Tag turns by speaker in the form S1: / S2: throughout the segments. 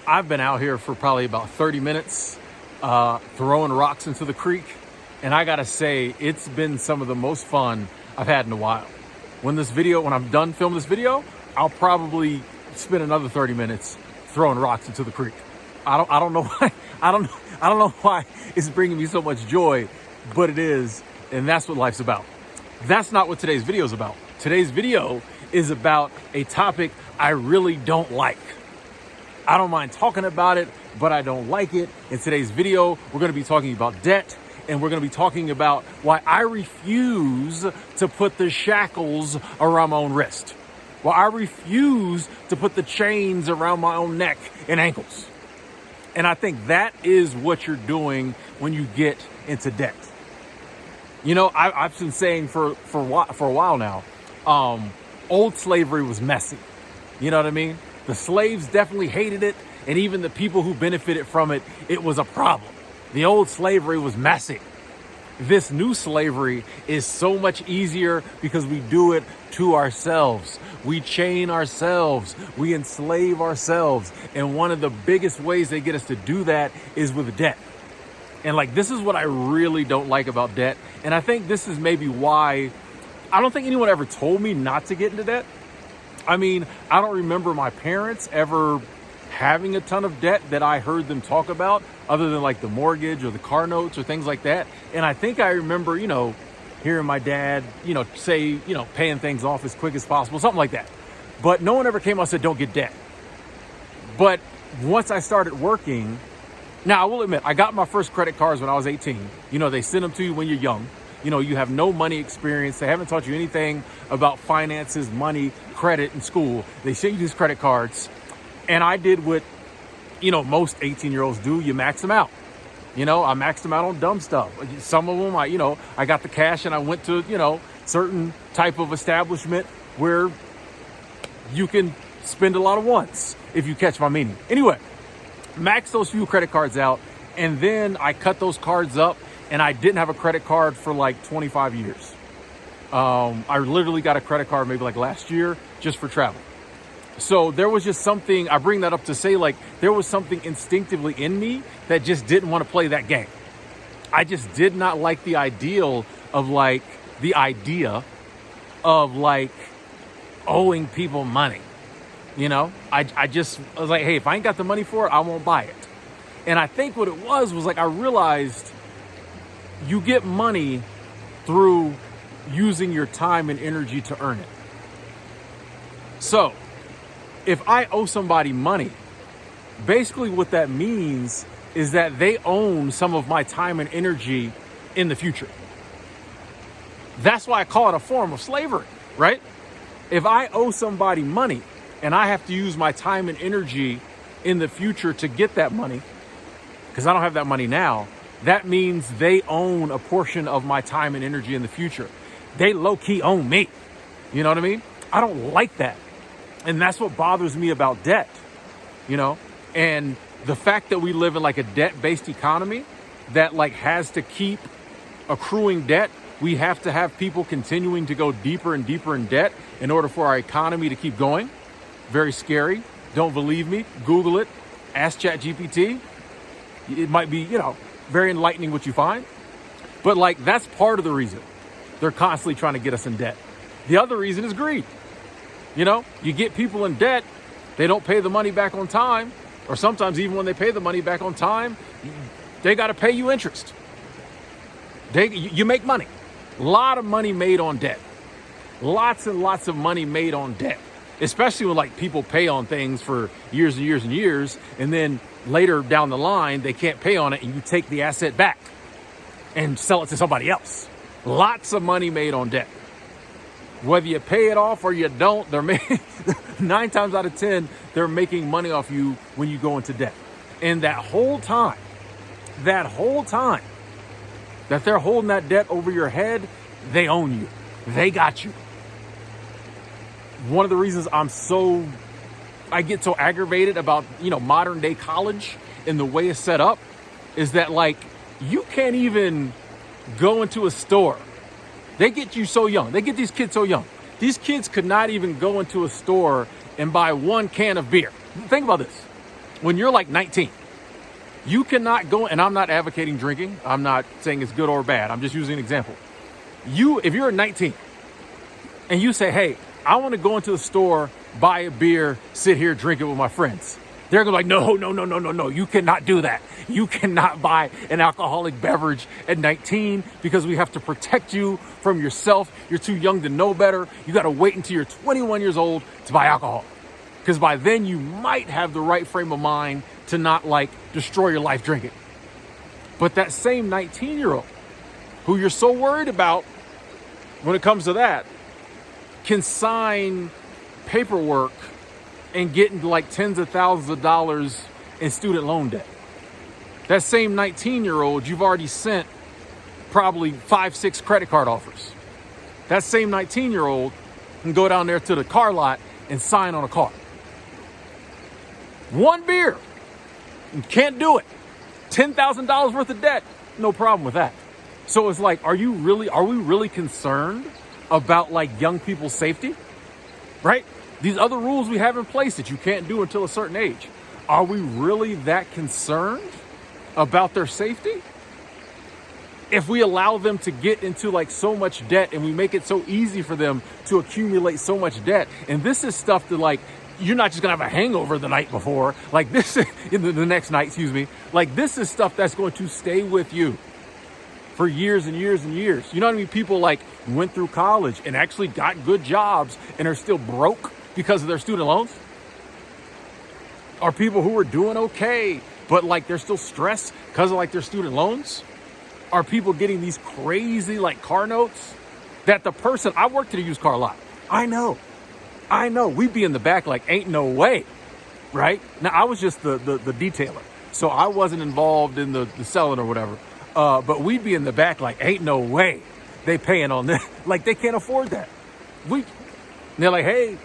S1: I've been out here for probably about 30 minutes throwing rocks into the creek. And I gotta say, it's been some of the most fun I've had in a while. When I'm done filming this video, I'll probably spend another 30 minutes throwing rocks into the creek. I don't know why. I don't know why it's bringing me so much joy, but it is. And that's what life's about. That's not what today's video is about. Today's video is about a topic I really don't like. I don't mind talking about it, but I don't like it. In today's video, we're going to be talking about debt, and we're going to be talking about why I refuse to put the shackles around my own wrist, why I refuse to put the chains around my own neck and ankles. And I think that is what you're doing when you get into debt. You know, I've been saying for a while now, old slavery was messy. You know what I mean? The slaves definitely hated it, and even the people who benefited from it, it was a problem. The old slavery was messy. This new slavery is so much easier because we do it to ourselves. We chain ourselves. We enslave ourselves. And one of the biggest ways they get us to do that is with debt. And this is what I really don't like about debt. And I think this is maybe why I don't think anyone ever told me not to get into debt. I mean, I don't remember my parents ever having a ton of debt that I heard them talk about, other than the mortgage or the car notes or things like that. And I think I remember, hearing my dad, say, paying things off as quick as possible, something like that. But no one ever came out and said, don't get debt. But once I started working, now I will admit, I got my first credit cards when I was 18. They send them to you when you're young. You have no money experience. They haven't taught you anything about finances, money, credit in school. They send you these credit cards. And I did what, most 18-year-olds do. You max them out. I maxed them out on dumb stuff. Some of them, I got the cash and I went to, certain type of establishment where you can spend a lot of once, if you catch my meaning. Anyway, max those few credit cards out. And then I cut those cards up. And I didn't have a credit card for 25 years. I literally got a credit card maybe last year just for travel. So there was just something, I bring that up to say there was something instinctively in me that just didn't want to play that game. I just did not like the idea of owing people money. I was like, hey, if I ain't got the money for it, I won't buy it. And I think what it was I realized you get money through using your time and energy to earn it. So if I owe somebody money, basically what that means is that they own some of my time and energy in the future. That's why I call it a form of slavery, right? If I owe somebody money and I have to use my time and energy in the future to get that money, because I don't have that money now, that means they own a portion of my time and energy in the future. They low-key own me. You know what I mean? I don't like that. And that's what bothers me about debt, and the fact that we live in a debt-based economy that has to keep accruing debt. We have to have people continuing to go deeper and deeper in debt in order for our economy to keep going. Very scary. Don't believe me? Google it. Ask ChatGPT. It might be, very enlightening what you find. But that's part of the reason they're constantly trying to get us in debt. The other reason is greed. You get people in debt, they don't pay the money back on time, or sometimes even when they pay the money back on time, they got to pay you interest. You make money. A lot of money made on debt. Lots and lots of money made on debt. Especially when people pay on things for years and years and years, and then later down the line, they can't pay on it and you take the asset back and sell it to somebody else. Lots of money made on debt. Whether you pay it off or you don't, 9 times out of 10, they're making money off you when you go into debt. And that whole time that they're holding that debt over your head, they own you. They got you. One of the reasons I get so aggravated about, modern day college and the way it's set up is that you can't even go into a store. They get you so young. They get these kids so young. These kids could not even go into a store and buy one can of beer. Think about this. When you're like 19, you cannot go, and I'm not advocating drinking. I'm not saying it's good or bad. I'm just using an example. If you're 19 and you say, hey, I want to go into the store, buy a beer, sit here, drink it with my friends. They're going to be like, no. You cannot do that. You cannot buy an alcoholic beverage at 19 because we have to protect you from yourself. You're too young to know better. You got to wait until you're 21 years old to buy alcohol. Because by then you might have the right frame of mind to not like destroy your life drinking. But that same 19-year-old who you're so worried about when it comes to that can sign paperwork and get into like tens of thousands of dollars in student loan debt. That same 19-year-old, you've already sent probably 5-6 credit card offers. That same 19-year-old can go down there to the car lot and sign on a car. One beer, you can't do it. $10,000 worth of debt, no problem with that. So it's like, are we really concerned about like young people's safety? Right? These other rules we have in place that you can't do until a certain age. Are we really that concerned about their safety? If we allow them to get into like so much debt and we make it so easy for them to accumulate so much debt, and this is stuff that like, you're not just gonna have a hangover the night before, like this in the next night, like this is stuff that's going to stay with you for years and years and years. You know what I mean? People like went through college and actually got good jobs and are still broke because of their student loans. Or people who are doing okay, but like they're still stressed because of like their student loans. Are people getting these crazy like car notes that the person, I worked at a used car lot. I know. We'd be in the back like, ain't no way, right? Now, I was just the detailer, so I wasn't involved in the selling or whatever. But we'd be in the back like, ain't no way they paying on this. Like, they can't afford that. And they're like, hey,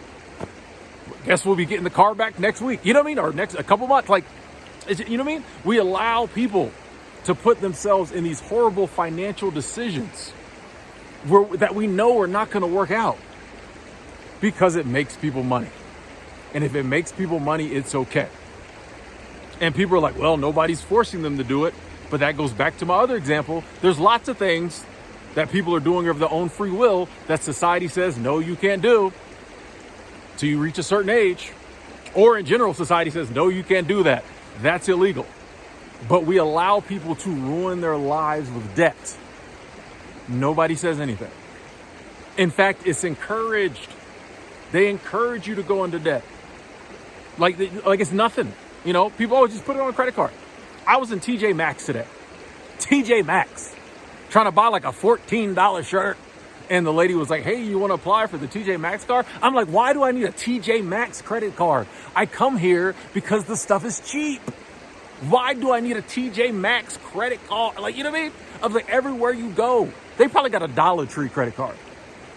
S1: guess we'll be getting the car back next week. You know what I mean? Or a couple months. Like, you know what I mean? We allow people to put themselves in these horrible financial decisions that we know are not going to work out. Because it makes people money. And if it makes people money, it's okay. And people are like, well, nobody's forcing them to do it. But that goes back to my other example. There's lots of things that people are doing of their own free will that society says, no, you can't do till you reach a certain age. Or in general, society says, no, you can't do that. That's illegal. But we allow people to ruin their lives with debt. Nobody says anything. In fact, it's encouraged. They encourage you to go into debt. Like it's nothing. You know, people always just put it on a credit card. I was in TJ Maxx today. TJ Maxx. Trying to buy like a $14 shirt. And the lady was like, hey, you want to apply for the TJ Maxx card? I'm like, why do I need a TJ Maxx credit card? I come here because the stuff is cheap. Why do I need a TJ Maxx credit card? Like, you know what I mean? I was like, everywhere you go, they probably got a Dollar Tree credit card.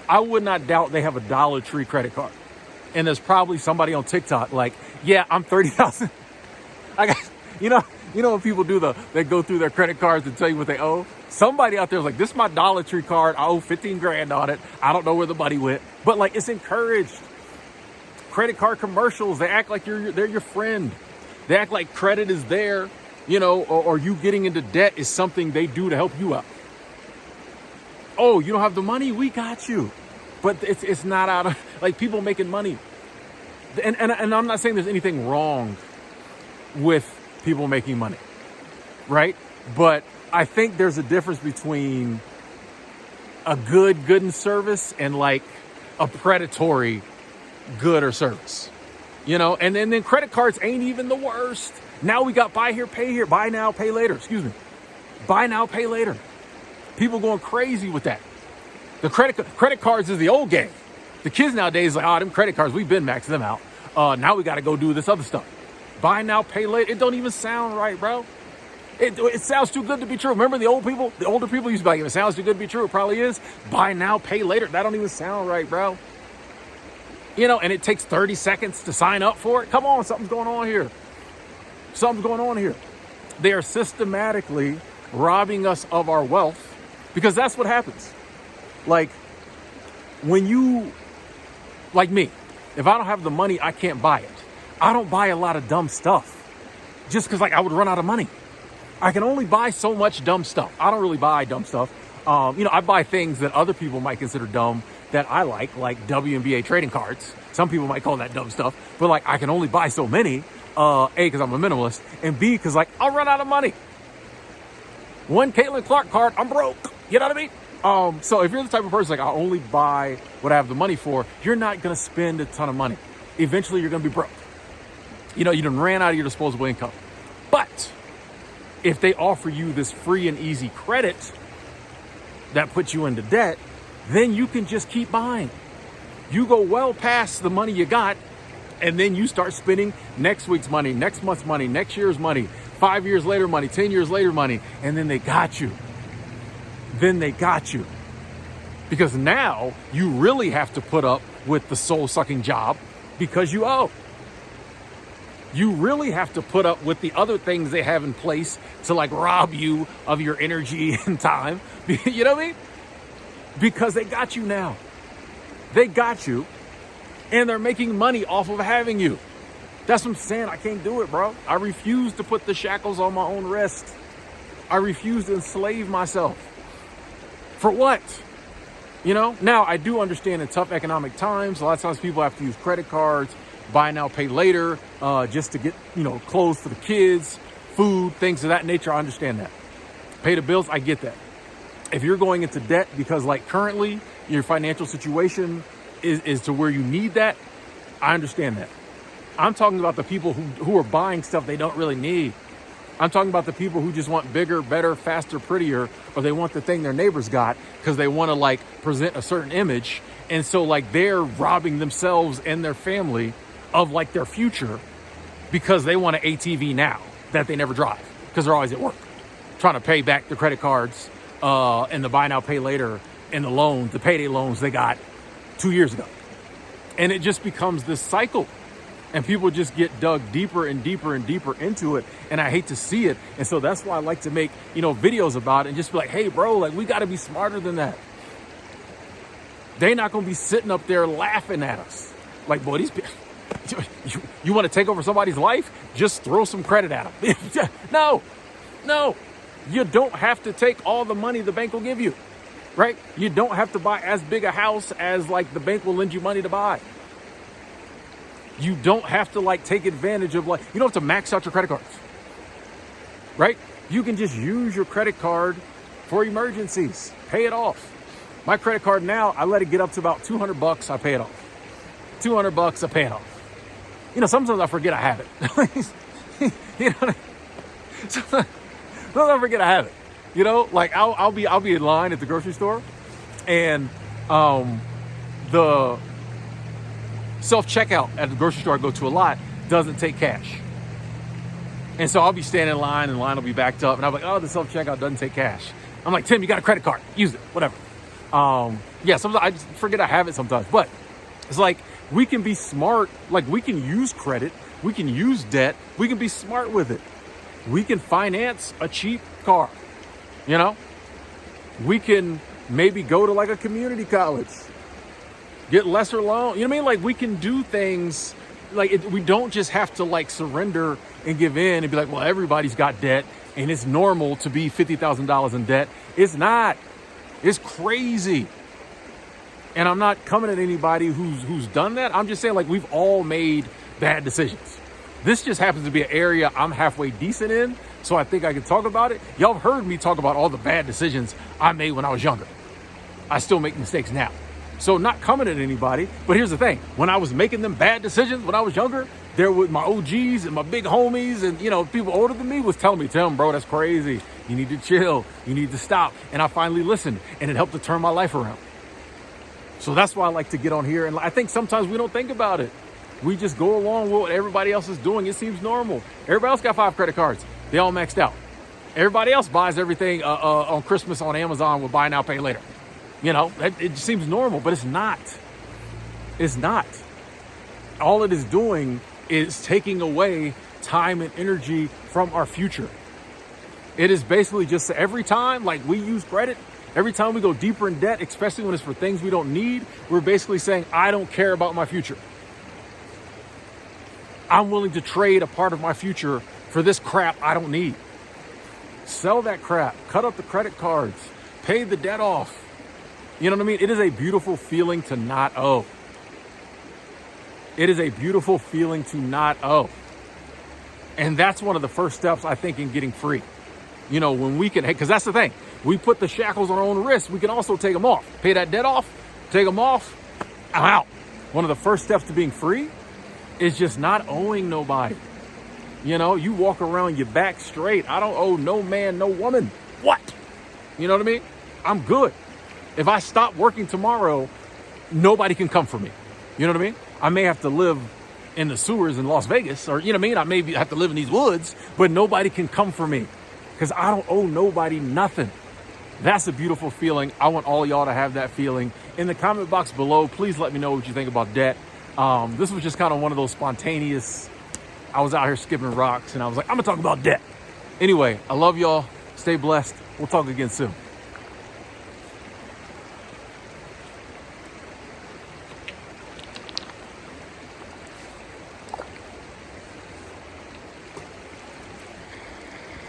S1: I would not doubt they have a Dollar Tree credit card. And there's probably somebody on TikTok like, yeah, I'm 30,000. I got, you know when people they go through their credit cards and tell you what they owe? Somebody out there is like, this is my Dollar Tree card. I owe 15 grand on it. I don't know where the money went. But like, it's encouraged. Credit card commercials, they act like they're your friend. They act like credit is there, you know, or you getting into debt is something they do to help you out. Oh, you don't have the money? We got you. But it's not out of, like, people making money. And I'm not saying there's anything wrong with people making money, right? But I think there's a difference between a good and service and like a predatory good or service, you know? And then credit cards ain't even the worst. Now we got buy now, pay later, buy now, pay later. People going crazy with that. The credit cards is the old game. The kids nowadays like, them credit cards, we've been maxing them out. Now we got to go do this other stuff. Buy now, pay later. It don't even sound right, bro. It sounds too good to be true. Remember the older people used to be like, if it sounds too good to be true, it probably is. Buy now, pay later. That don't even sound right, bro. You know, and it takes 30 seconds to sign up for it. Come on, something's going on here. They are systematically robbing us of our wealth. Because that's what happens. Like, when you, like me, if I don't have the money, I can't buy it. I don't buy a lot of dumb stuff. just because like I would run out of money. I can only buy so much dumb stuff. I don't really buy dumb stuff. I buy things that other people might consider dumb that I like WNBA trading cards. Some people might call that dumb stuff, but like I can only buy so many. A, because I'm a minimalist, and B, because like I'll run out of money. One Caitlin Clark card, I'm broke. You know what I mean? So if you're the type of person like I only buy what I have the money for, you're not gonna spend a ton of money. Eventually, you're gonna be broke. You done ran out of your disposable income. But if they offer you this free and easy credit that puts you into debt, then you can just keep buying. You go well past the money you got, and then you start spending next week's money, next month's money, next year's money, 5 years later money, 10 years later money, and then they got you. Because now you really have to put up with the soul-sucking job because you owe. You really have to put up with the other things they have in place to like rob you of your energy and time. You know what I mean? Because they got you now. They got you, and they're making money off of having you. That's what I'm saying. I can't do it, bro. I refuse to put the shackles on my own wrist. I refuse to enslave myself. For what? Now I do understand in tough economic times, a lot of times people have to use credit cards, buy now, pay later, just to get, clothes for the kids, food, things of that nature. I understand that. Pay the bills, I get that. If you're going into debt because like currently your financial situation is to where you need that, I understand that. I'm talking about the people who are buying stuff they don't really need. I'm talking about the people who just want bigger, better, faster, prettier, or they want the thing their neighbors got because they want to like present a certain image. And so like they're robbing themselves and their family of like their future because they want an ATV now that they never drive because they're always at work trying to pay back the credit cards and the buy now, pay later and the loans, the payday loans they got 2 years ago. And it just becomes this cycle. And people just get dug deeper and deeper and deeper into it. And I hate to see it. And so that's why I like to make, videos about it and just be like, hey, bro, like we got to be smarter than that. They're not going to be sitting up there laughing at us. Like, boy, these people, you want to take over somebody's life? Just throw some credit at them. No. You don't have to take all the money the bank will give you, right? You don't have to buy as big a house as like the bank will lend you money to buy. You don't have to like take advantage of you don't have to max out your credit cards, right? You can just use your credit card for emergencies, pay it off. My credit card now, I let it get up to about $200. I pay it off. $200, I pay it off. Sometimes I forget I have it. Sometimes I forget I have it. Like I'll be in line at the grocery store, and the self-checkout at the grocery store I go to a lot doesn't take cash. And so I'll be standing in line and the line will be backed up and I'm like, oh, the self-checkout doesn't take cash. I'm like, Tim, you got a credit card, use it, whatever. Sometimes I just forget I have it sometimes, but it's like, we can be smart. Like we can use credit, we can use debt, we can be smart with it. We can finance a cheap car, we can maybe go to like a community college, get lesser loan. You know what I mean? Like we can do things we don't just have to like surrender and give in and be like, well, everybody's got debt and it's normal to be $50,000 in debt. It's not. It's crazy. And I'm not coming at anybody who's done that. I'm just saying like we've all made bad decisions. This just happens to be an area I'm halfway decent in. So I think I can talk about it. Y'all have heard me talk about all the bad decisions I made when I was younger. I still make mistakes now. So not coming at anybody, but here's the thing. When I was making them bad decisions when I was younger, there was my OGs and my big homies and, people older than me was telling me, Tim, bro, that's crazy. You need to chill. You need to stop. And I finally listened and it helped to turn my life around. So that's why I like to get on here. And I think sometimes we don't think about it. We just go along with what everybody else is doing. It seems normal. Everybody else got 5 credit cards. They all maxed out. Everybody else buys everything on Christmas on Amazon with buy now, pay later. It seems normal, but it's not. It's not. All it is doing is taking away time and energy from our future. It is basically just every time like we use credit, every time we go deeper in debt, especially when it's for things we don't need, we're basically saying, I don't care about my future. I'm willing to trade a part of my future for this crap I don't need. Sell that crap, cut up the credit cards, pay the debt off. You know what I mean? It is a beautiful feeling to not owe. It is a beautiful feeling to not owe. And that's one of the first steps, I think, in getting free. You know, when we can, because that's the thing. We put the shackles on our own wrists. We can also take them off. Pay that debt off, take them off. I'm out. One of the first steps to being free is just not owing nobody. You know, you walk around your back straight. I don't owe no man, no woman. What? You know what I mean? I'm good. If I stop working tomorrow, nobody can come for me. You know what I mean? I may have to live in the sewers in Las Vegas, or, you know what I mean? I may have to live in these woods, but nobody can come for me because I don't owe nobody nothing. That's a beautiful feeling. I want all y'all to have that feeling. In the comment box below, please let me know what you think about debt. This was just kind of one of those spontaneous, I was out here skipping rocks and I was like, I'm gonna talk about debt. Anyway, I love y'all. Stay blessed. We'll talk again soon.